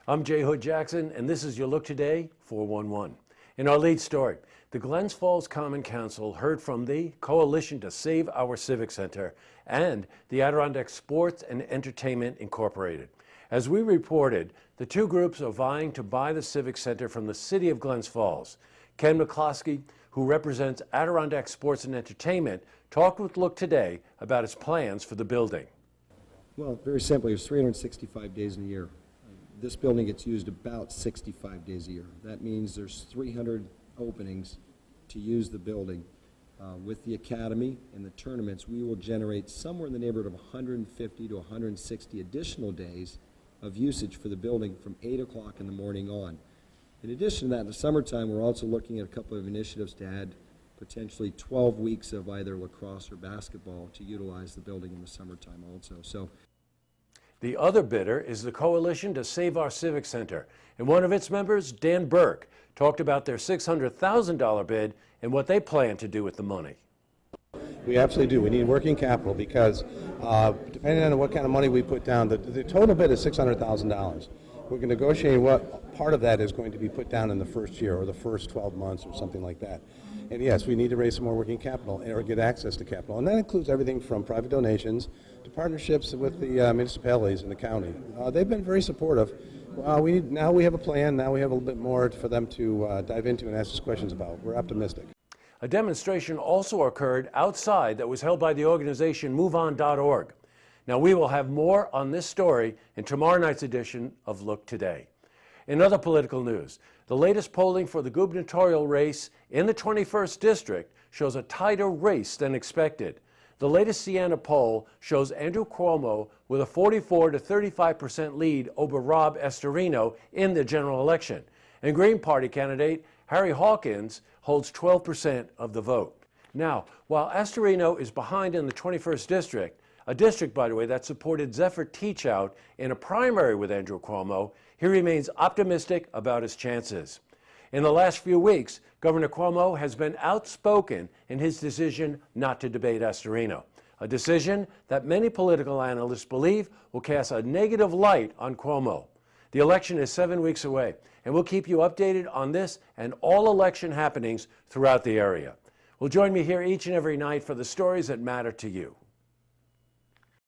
I'm J. Hood Jackson, and this is your Look Today 411. In our lead story, the Glens Falls Common Council heard from the Coalition to Save Our Civic Center and the Adirondack Sports and Entertainment Incorporated. As we reported, the two groups are vying to buy the Civic Center from the city of Glens Falls. Ken McCloskey, who represents Adirondack Sports and Entertainment, talked with Look Today about his plans for the building. Well, very simply, there's 365 days in a year. This building gets used about 65 days a year. That means there's 300 openings to use the building. With the academy and the tournaments, we will generate somewhere in the neighborhood of 150 to 160 additional days of usage for the building from 8 o'clock in the morning on. In addition to that, in the summertime, we're also looking at a couple of initiatives to add potentially 12 weeks of either lacrosse or basketball to utilize the building in the summertime also. The other bidder is the Coalition to Save Our Civic Center, and one of its members, Dan Burke, talked about their $600,000 bid and what they plan to do with the money. We absolutely do. We need working capital because depending on what kind of money we put down, the total bid is $600,000. We're negotiating what part of that is going to be put down in the first year or the first 12 months or something like that. And yes, we need to raise some more working capital or get access to capital. And that includes everything from private donations to partnerships with the municipalities in the county. They've been very supportive. Now we have a plan. Now we have a little bit more for them to dive into and ask us questions about. We're optimistic. A demonstration also occurred outside that was held by the organization MoveOn.org. Now, we will have more on this story in tomorrow night's edition of Look Today. In other political news, the latest polling for the gubernatorial race in the 21st District shows a tighter race than expected. The latest Siena poll shows Andrew Cuomo with a 44 to 35% lead over Rob Estorino in the general election. And Green Party candidate Harry Hawkins holds 12% of the vote. Now, while Estorino is behind in the 21st District, a district, by the way, that supported Zephyr Teachout in a primary with Andrew Cuomo, he remains optimistic about his chances. In the last few weeks, Governor Cuomo has been outspoken in his decision not to debate Estorino, a decision that many political analysts believe will cast a negative light on Cuomo. The election is 7 weeks away, and we'll keep you updated on this and all election happenings throughout the area. Well, join me here each and every night for the stories that matter to you.